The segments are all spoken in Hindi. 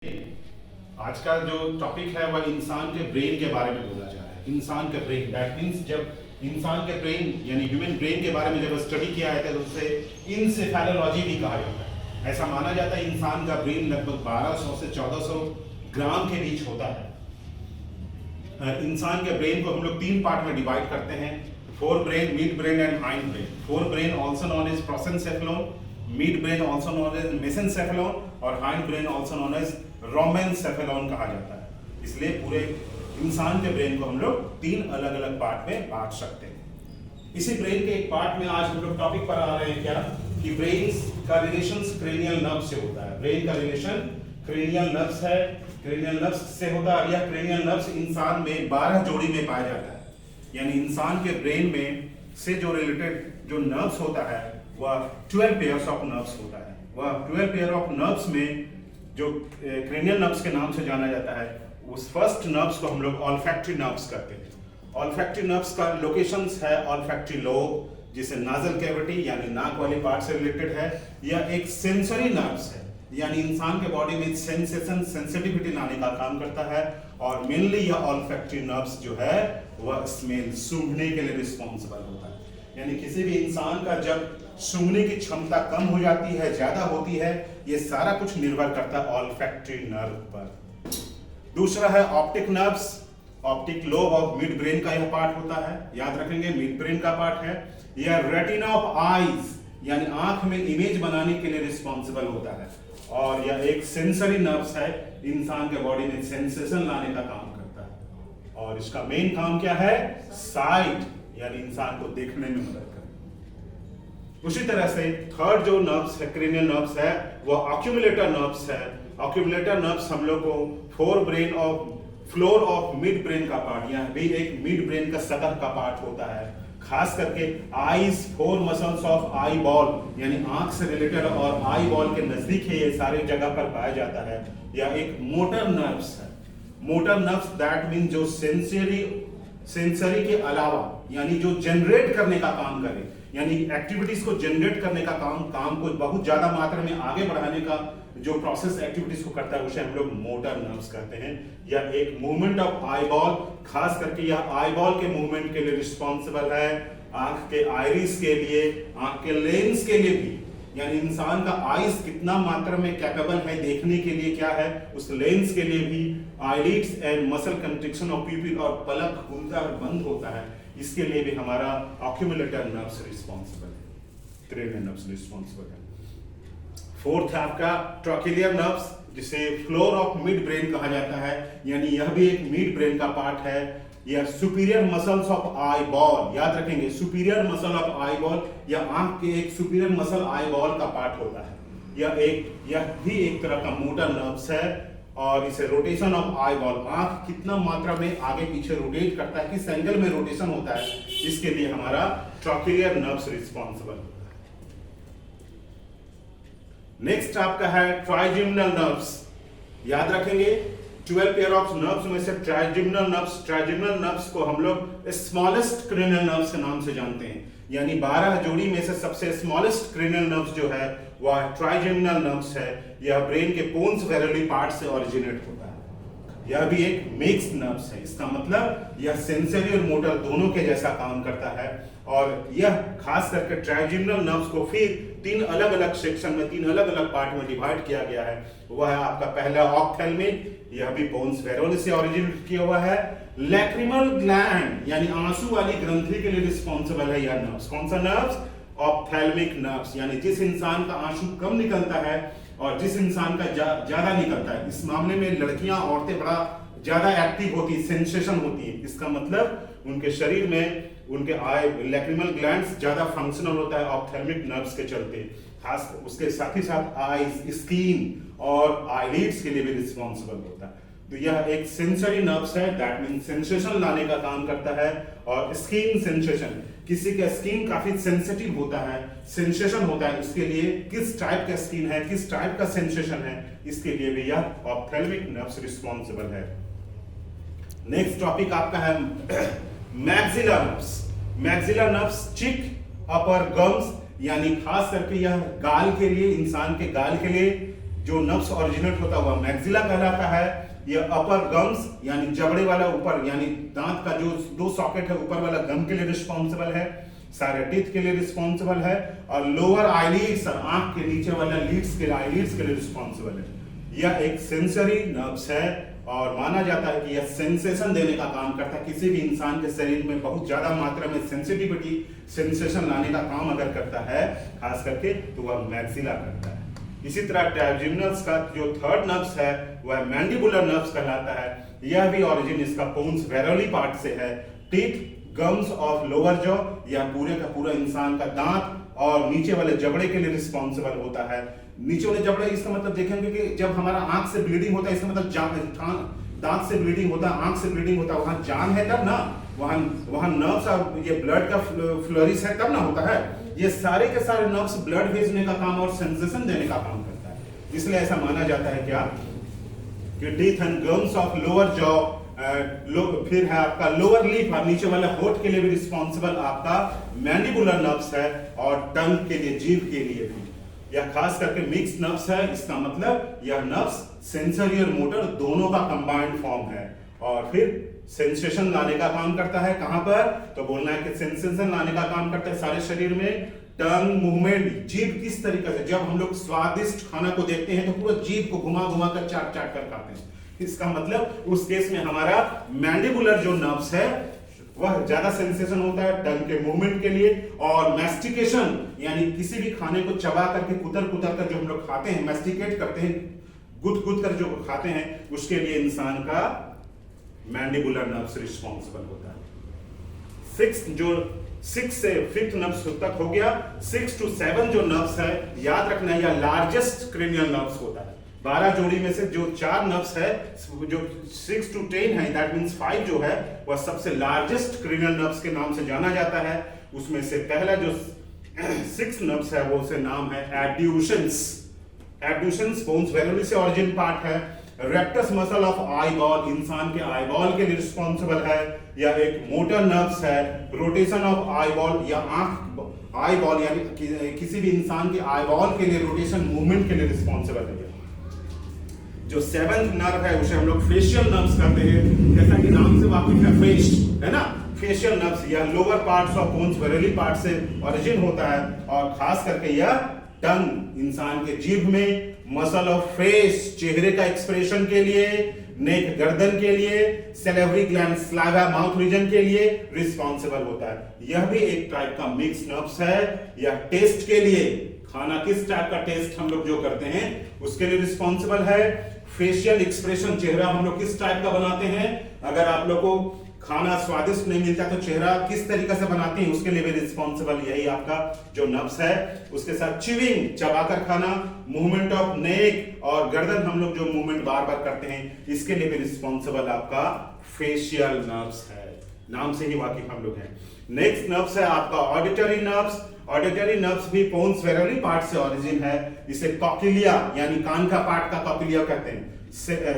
आज का जो टॉपिक है वह इंसान के ब्रेन के बारे में बोला जा रहा है। इंसान के ब्रेन, दैट मीन्स जब इंसान के ब्रेन यानी ह्यूमन ब्रेन के बारे में जब स्टडी किया जाता है तो उसे इंसेफेलोलॉजी भी कहा जाता है। ऐसा माना जाता है इंसान का ब्रेन लगभग 1200 से 1400 ग्राम के बीच होता है। इंसान के ब्रेन को हम लोग 3 पार्ट में डिवाइड करते हैं: forebrain, midbrain and hindbrain. Forebrain also known as prosencephalon, midbrain also known as mesencephalon और hindbrain also known as rhombencephalon कहा जाता है। इसलिए पूरे इंसान के ब्रेन को हम लोग 3 अलग अलग पार्ट में बांट सकते हैं। इसी ब्रेन के एक पार्ट में आज हम लोग टॉपिक पर आ रहे हैं क्या कि ब्रेन का रिलेशन क्रेनियल नर्व से होता है। ब्रेन का रिलेशन क्रेनियल नर्व्स है, क्रेनियल नर्व्स से होता है। यह क्रेनियल नर्व्स इंसान में 12 जोड़ी में पाया जाता है। यानी इंसान के ब्रेन में से जो रिलेटेड जो नर्व्स होता है वह 12 पेयर्स ऑफ नर्व्स होता है। वह 12 पेयर ऑफ नर्व्स में जो क्रेनियल नर्व्स के नाम से जाना जाता है, उस फर्स्ट नर्व्स को हम लोग ऑल्फैक्टरी नर्व्स कहते हैं। ऑल्फैक्टरी नर्व्स का लोकेशंस है ऑल्फैक्टरी लोब, जिसे नाजल कैविटी यानी नाक वाले पार्ट से रिलेटेड है। यह एक सेंसरी नर्व्स है, यानी इंसान के बॉडी में सेंसेशन सेंसिटिविटी लाने का काम करता है। और मेनली यह ऑल्फैक्टरी नर्व्स जो है वह स्मेल सूंघने के लिए रिस्पॉन्सिबल होता है। यानी किसी भी इंसान का जब सूंघने की क्षमता कम हो जाती है, ज्यादा होती है, ये सारा कुछ निर्भर करता है ऑल्फैक्टरी नर्व पर। दूसरा है optic nerves. Optic lobe of mid brain का यह पार्ट होता है, याद रखेंगे मिड ब्रेन का पार्ट है। यह रेटिना ऑफ आईज यानी आंख में इमेज बनाने के लिए रिस्पॉन्सिबल होता है। और यह एक सेंसरी नर्व्स है, इंसान के बॉडी में सेंसेशन लाने का काम करता है। और इसका मेन काम क्या है? साइट, यानी इंसान को देखने में मदद करता है। उसी तरह से थर्ड जो नर्व्स है, क्रेनियल नर्व्स है, वो ऑक्यूमुलेटर नर्व्स है। ऑक्यूमुलेटर नर्व्स हम लोग को फ्लोर ऑफ मिड ब्रेन का पार्ट, यह भी एक मिड ब्रेन का सतह का पार्ट होता है। खास करके eyes, 4 muscles of eye ball यानी आंख से रिलेटेड और आई बॉल के नजदीक है, ये सारे जगह पर पाया जाता है। यह एक मोटर नर्व्स है। मोटर नर्व्स दैट मीन जो सेंसरी के अलावा यानी जो जनरेट करने का काम करे, यानी एक्टिविटीज को जनरेट करने का काम को बहुत ज्यादा मात्रा में आगे बढ़ाने का जो प्रोसेस एक्टिविटीज को करता है, उसे हम लोग मोटर नर्व्स कहते हैं। यह एक मूवमेंट ऑफ आई बॉल, खास करके यह आई बॉल के मूवमेंट के लिए रिस्पॉन्सिबल है। आंख के आइरिस के लिए, आंख के लेंस के लिए भी, यानी इंसान का आईज कितना मात्रा में कैपेबल है देखने के लिए क्या है, उस लेंस के लिए भी eyelids and muscle constriction of pupil और पलक खुलता और बंद होता है, इसके लिए भी हमारा ऑक्यूमुलेटर नर्व्स रिस्पॉन्सिबल है, क्रेनियल नर्व्स रिस्पॉन्सिबल है। फोर्थ है आपका ट्रॉकिलियर नर्व्स, जिसे फ्लोर ऑफ मिड ब्रेन कहा जाता है, यानी यह भी एक मिड ब्रेन का पार्ट है। यह superior muscles of eye ball, याद रखेंगे superior muscle of eye ball, यह आंख के एक सुपीरियर मसल आई बॉल का पार्ट होता है। यह भी एक तरह का मोटर नर्व्स है। और इसे रोटेशन ऑफ आई बॉल, आंख कितना मात्रा में आगे पीछे रोटेट करता है, किस एंगल में रोटेशन होता है, इसके लिए हमारा ट्रॉकिलियर नर्व्स रिस्पॉन्सिबल होता है। नेक्स्ट आपका है ट्राइजेमिनल नर्व्स। याद रखेंगे 12 पेयर ऑफ नर्व्स में से ट्राइजेमिनल नर्व्स को हम लोग स्मॉलेस्ट क्रेनियल नर्व्स के नाम से जानते हैं। यानी 12 जोड़ी में से सबसे स्मॉलेस्ट क्रेनियल नर्व्स जो है वह ट्राइजेमिनल नर्व्स है। यह ब्रेन के पोन्स वेरेली पार्ट से ओरिजिनेट होता है। यह भी एक मिक्स नर्व्स है, इसका मतलब यह सेंसरी और मोटर दोनों के जैसा काम करता है। और यह खास करके ट्राइजेमिनल नर्व्स को फिर 3 अलग अलग सेक्शन में, 3 अलग अलग पार्ट में डिवाइड किया गया है। वह है आपका पहला ऑप्थेल्मिक, यह भी पोन्स वेरेली से ओरिजिनेट किया हुआ है। लैक्रिमल ग्लैंड यानी आंसू वाली ग्रंथि के लिए रिस्पॉन्सिबल है यह नर्व्स। कौन सा नर्व्स? ऑप्थेल्मिक नर्व्स, यानी जिस इंसान का आंसू कम निकलता है और जिस इंसान का ज्यादा निकलता है, इस मामले में लड़कियां, औरतें बड़ा ज्यादा एक्टिव होती है, सेंसेशन होती है। इसका मतलब उनके शरीर में उनके लैक्रिमल ग्लैंड्स ज्यादा फंक्शनल होता है ऑप्थेल्मिक नर्व्स के चलते। खास उसके साथ ही साथ आईज, स्किन और आईलिड्स के लिए भी रिस्पॉन्सिबल होता है। तो यह एक सेंसरी नर्व्स है, दैट मीन सेंसेशन लाने का काम करता है। और स्किन सेंसेशन, किसी का स्किन काफी सेंसिटिव होता है, सेंसेशन होता है, उसके लिए किस टाइप का स्किन है, किस टाइप का सेंसेशन है, इसके लिए भी यह ऑप्थेल्मिक नर्व्स रिस्पॉन्सिबल है। नेक्स्ट टॉपिक आपका है मैक्सिलर नर्व्स। मैक्सिलर नर्व्स चिक, अपर गम्स, यानी खास करके यह गाल के लिए, इंसान के गाल के लिए जो नर्व्स ओरिजिनेट होता हुआ मैक्सिला कहलाता है। ये अपर गम्स यानी जबड़े वाला ऊपर यानी दांत का जो 2 सॉकेट है ऊपर वाला गम के लिए रिस्पॉन्सिबल है, सारे टीथ के लिए रिस्पॉन्सिबल है, और लोअर आईलिड्स आंख के नीचे वाला लीड्स के आईलिड्स के लिए रिस्पॉन्सिबल है। यह एक सेंसरी नर्व्स है और माना जाता है कि यह सेंसेशन देने का काम करता है। किसी भी इंसान के शरीर में बहुत ज्यादा मात्रा में सेंसिटिविटी सेंसेशन लाने का काम अगर करता है खास करके तो वह मैक्सिला करता है। इसी तरह ट्राइजेमिनस का जो थर्ड नर्व्स है वह मैंडिबुलर नर्व्स कहलाता है। यह भी ओरिजिन इसका पोन्स वेरोली पार्ट से है। Teeth gums of lower jaw या पूरे का पूरा इंसान का दांत और नीचे वाले जबड़े के लिए रिस्पॉन्सिबल होता है। नीचे वाले जबड़े इसका मतलब देखेंगे कि जब हमारा आंख से ब्लीडिंग होता है इसका मतलब दांत से ब्लीडिंग होता है, आंख से ब्लीडिंग होता है, वहां जान है तब ना, वहां नर्व्स और ये ब्लड का फ्लोरिश है तब ना होता है। ये सारे के सारे नर्व्स ब्लड भेजने का काम और सेंसेशन देने का काम करता है। इसलिए ऐसा माना जाता है क्या कि teeth and gums of lower jaw, फिर है आपका लोअर लिप और नीचे वाले होठ के लिए भी रिस्पॉन्सिबल आपका मैंडिबुलर नर्व्स है, और टंग के लिए, जीभ के लिए भी। यह खास करके मिक्स नर्व्स है। इसका मतलब यह नर्व्स सेंसरी और मोटर दोनों का कंबाइंड फॉर्म है, और फिर सेंसेशन लाने का काम करता है। कहां पर? तो बोलना है कि सेंसेशन लाने का काम करता है सारे शरीर में। टंग मूवमेंट, जीभ किस तरीके से, जब हम लोग स्वादिष्ट खाना को देखते हैं तो पूरा जीभ को घुमा घुमा कर चाट चाट कर खाते हैं। इसका मतलब उस केस में हमारा मैंडिबुलर जो नर्व्स है वह ज्यादा सेंसेशन होता है टंग के मूवमेंट के लिए। और मैस्टिकेशन यानी किसी भी खाने को चबा करके कुतर कुतर कर जो हम लोग खाते हैं, मैस्टिकेट करते हैं, गुद गुद कर जो खाते हैं, उसके लिए इंसान का मैंडिबुलर नर्व्स रिस्पॉन्सिबल होता है। 6 से 5th नर्व्स तक हो गया। 6 to 7 जो नर्व्स है याद रखना है, यह लार्जेस्ट क्रेनियल नर्व्स होता है। 12 जोड़ी में से जो 4 नर्व्स है, जो 6 to 10 है, दैट मींस 5 जो है वह सबसे लार्जेस्ट क्रेनियल नर्व्स के नाम से जाना जाता है। उसमें से पहला जो 6 नर्व्स है वो उसे नाम है एड्यूशंस। एड्यूशंस बोन्स वेलोली से ओरिजिन पार्ट है। Rectus muscle of eye ball, इंसान के आई बॉल के लिए रिस्पॉन्सिबल है। या एक मोटर नर्व्स है। रोटेशन ऑफ आई बॉल या आंख आई बॉल यानी किसी भी इंसान के आई बॉल के लिए रोटेशन मूवमेंट के लिए रिस्पॉन्सिबल है। जो 7th नर्व है उसे हम लोग फेशियल नर्व्स कहते हैं, जैसा कि नाम से वाकिफ है, फेस है ना। फेशियल नर्व्स या lower parts of pons varolii part से ओरिजिन होता है, और खास करके यह टंग इंसान के जीभ में, मसल ऑफ फेस चेहरे का एक्सप्रेशन के लिए, नेक गर्दन के लिए, salivary gland saliva mouth region के लिए रिस्पॉन्सिबल होता है। यह भी एक टाइप का मिक्स नर्व्स है। यह टेस्ट के लिए, खाना किस टाइप का टेस्ट हम लोग जो करते हैं उसके लिए रिस्पॉन्सिबल है। फेशियल एक्सप्रेशन, चेहरा हम लोग किस टाइप का बनाते हैं, अगर आप लोग को खाना स्वादिष्ट नहीं मिलता तो चेहरा किस तरीके से बनाते हैं उसके लिए भी रिस्पॉन्सिबल यही आपका जो नर्व्स है। उसके साथ च्यूइंग, चबाकर खाना, मूवमेंट ऑफ नेक और गर्दन हम लोग जो मूवमेंट बार बार करते हैं इसके लिए भी रिस्पॉन्सिबल आपका फेशियल नर्व्स है। नाम से ही वाकिफ हम लोग हैं। नेक्स्ट नर्व्स है आपका ऑडिटरी नर्व्स। ऑडिटरी नर्व्स भी पोन्स वेरोली पार्ट से ओरिजिन है। इसे कॉक्लिया यानी कान का पार्ट का कॉक्लिया कहते हैं।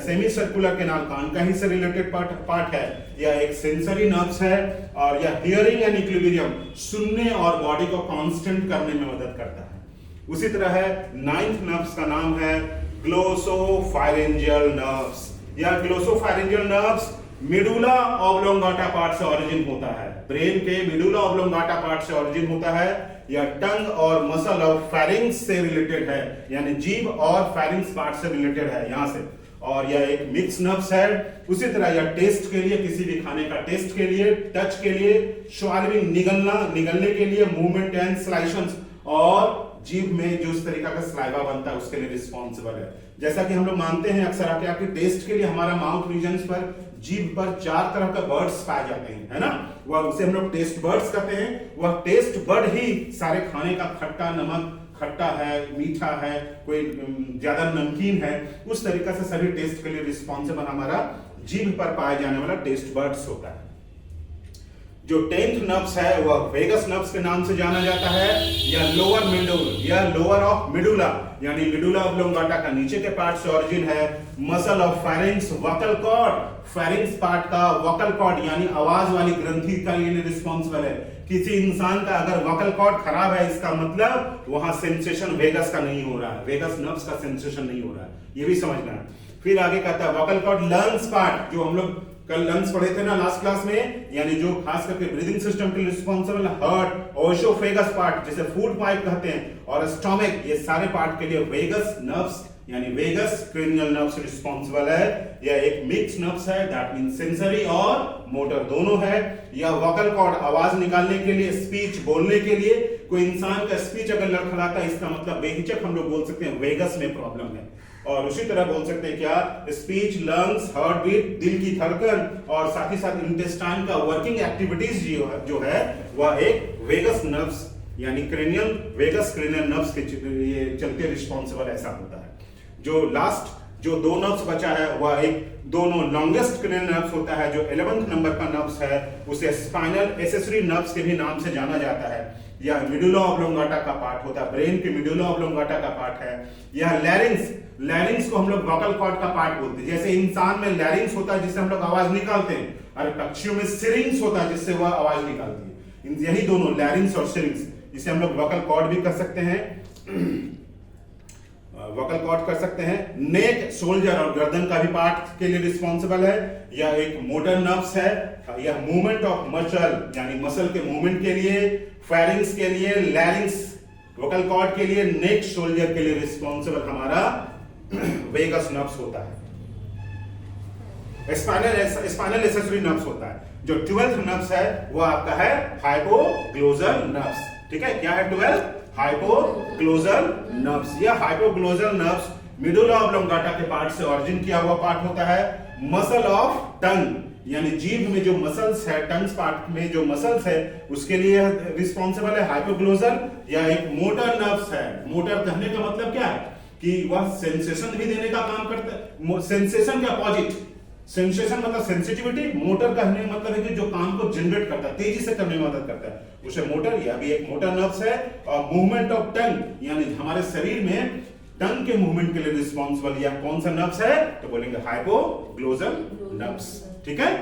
सेमी सर्कुलर कैनाल कान का ही से रिलेटेड पार्ट है। यह एक सेंसरी नर्व्स है, और यह हियरिंग एंड इक्विलिब्रियम, सुनने और बॉडी को कांस्टेंट करने में मदद करता है। उसी तरह है 9th नर्व्स का नाम है ग्लोसोफायरिंजियल नर्व्स। यह ग्लोसोफायरिंजियल नर्व्स मिडुला ऑब्लोंगाटा पार्ट से ओरिजिन होता है। ब्रेन के मिडुला ऑब्लोंगाटा पार्ट से ओरिजिन होता है। यह टंग और मसल ऑफ फेरिंग्स से रिलेटेड है, यानी जीभ और फेरिंग्स पार्ट से रिलेटेड है यहां से, और यह एक मिक्स नर्व्स है। उसी तरह यह टेस्ट के लिए, किसी भी खाने का टेस्ट के लिए, टच के लिए, स्वाल्विंग निगलने के लिए, मूवमेंट एंड स्लाइशंस, और जीभ में जो इस तरीका का स्लाइवा बनता है उसके लिए रिस्पॉन्सिबल है। जैसा कि हम लोग मानते हैं अक्सर आके टेस्ट के लिए हमारा माउथ रीजन्स पर, जीभ पर 4 तरह का बर्ड्स पाए जाते हैं, है ना। वह उसे हम लोग टेस्ट बर्ड्स कहते हैं। वह टेस्ट बर्ड ही सारे खाने का खट्टा नमक, खट्टा है, मीठा है, कोई ज्यादा नमकीन है, उस तरीके से सभी टेस्ट के लिए रिस्पॉन्सिबल हमारा जीभ पर पाए जाने वाला टेस्ट बर्ड्स होता है। जो 10th नर्व्स है वह वेगस नर्व्स के नाम से जाना जाता है। यह लोअर मिडुल, यह लोअर ऑफ मिडुला यानी मिडुला ऑब्लोंगाटा का नीचे के पार्ट से ओरिजिन है। Muscle of pharynx, vocal cord, pharynx part का वोकल कॉर्ड यानी आवाज वाली ग्रंथि का लिए रिस्पॉन्सिबल है। किसी इंसान का अगर वोकल कॉर्ड खराब है, इसका मतलब वहां सेंसेशन वेगस का नहीं हो रहा है, वेगस नर्व्स का सेंसेशन नहीं हो रहा है, ये भी समझना है। फिर आगे कहता है वोकल कॉर्ड लंग्स पार्ट, जो हम लोग कल लंग्स पढ़े थे ना लास्ट क्लास में, यानी जो खास करके ब्रीदिंग सिस्टम के लिए रिस्पॉन्सिबल हार्ट, ओसोफेगस पार्ट जिसे फूड पाइप कहते हैं, और स्टमक, ये सारे पार्ट के लिए वेगस नर्व्स यानी वेगस क्रेनियल नर्व्स रिस्पॉन्सिबल है। यह एक मिक्स नर्व्स है, दैट मीन सेंसरी और मोटर दोनों है। यह वोकल कॉर्ड आवाज निकालने के लिए, स्पीच बोलने के लिए, कोई इंसान का स्पीच अगर लड़खड़ाता है इसका मतलब बेहिचक हम लोग बोल सकते हैं वेगस में प्रॉब्लम है। और उसी तरह बोल सकते हैं क्या, स्पीच, लंग्स, हार्ट बीट, दिल की धड़कन और साथ ही साथ इंटेस्टाइन का वर्किंग एक्टिविटीज जो है वह एक वेगस नर्व्स यानी क्रेनियल वेगस क्रेनियल नर्व्स के ये चलते रिस्पॉन्सिबल ऐसा होता है। जो लास्ट जो दो नर्व्स बचा है वह एक दोनों लॉन्गेस्ट क्रेनियल नर्व्स होता है, जो 11th नंबर का नर्व्स है उसे स्पाइनल एक्सेसरी नर्व्स के भी नाम से जाना जाता है। यह मिडुला ऑब्लोंगाटा का पार्ट होता है, ब्रेन के मिडुला ऑब्लोंगाटा का पार्ट है। यह लैरिंग्स को हम लोग वोकल कॉर्ड का पार्ट बोलते हैं। जैसे इंसान में लैरिंग्स होता है जिससे हम लोग आवाज निकालते हैं, और पक्षियों में सिरिंग्स होता है जिससे वह आवाज निकालती है। यही दोनों लैरिंग्स और सिरिंग्स, इसे हम लोग वोकल कॉर्ड भी कर सकते हैं, वोकल कॉर्ड कर सकते हैं। नेक, शोल्डर और गर्दन का भी पार्ट के लिए रिस्पॉन्सिबल है। यह एक मोटर नर्व्स है। यह मूवमेंट ऑफ मसल यानी मसल के मूवमेंट के लिए, फेरिंग्स के लिए, लैरिंग्स वोकल कॉर्ड के लिए, नेक, शोल्डर के लिए रिस्पॉन्सिबल हमारा वेगस नर्व्स होता है। स्पाइनल एक्सेसरी नर्व्स होता है। जो 12th नर्व्स है वो आपका है हाइपोग्लोसल नर्व्स। ठीक है, क्या है 12? Hypoglossal nerves. यह हाइपोग्लोसल नर्व्स मिडुला ऑब्लोंगाटा के पार्ट से ऑरिजिन किया हुआ पार्ट होता है। मसल ऑफ टंग यानी जीभ में जो मसल्स है, टंग्स पार्ट में जो मसल्स है उसके लिए रिस्पॉन्सिबल है हाइपोग्लोसल। यह एक मोटर नर्व्स है। मोटर कहने का मतलब क्या है कि वह सेंसेशन भी देने का काम करता है। सेंसेशन के अपोजिट, सेंसेशन मतलब सेंसिटिविटी, मोटर का मतलब है कि जो काम को जनरेट करता है, तेजी से करने में मदद करता है, उसे मोटर, यह भी एक मोटर नर्व्स है। और मूवमेंट ऑफ टंग यानी हमारे शरीर में टंग के मूवमेंट के लिए रिस्पॉन्सिबल यह कौन सा नर्व्स है, तो बोलेंगे हाइपोग्लोसल नर्व्स। ठीक है।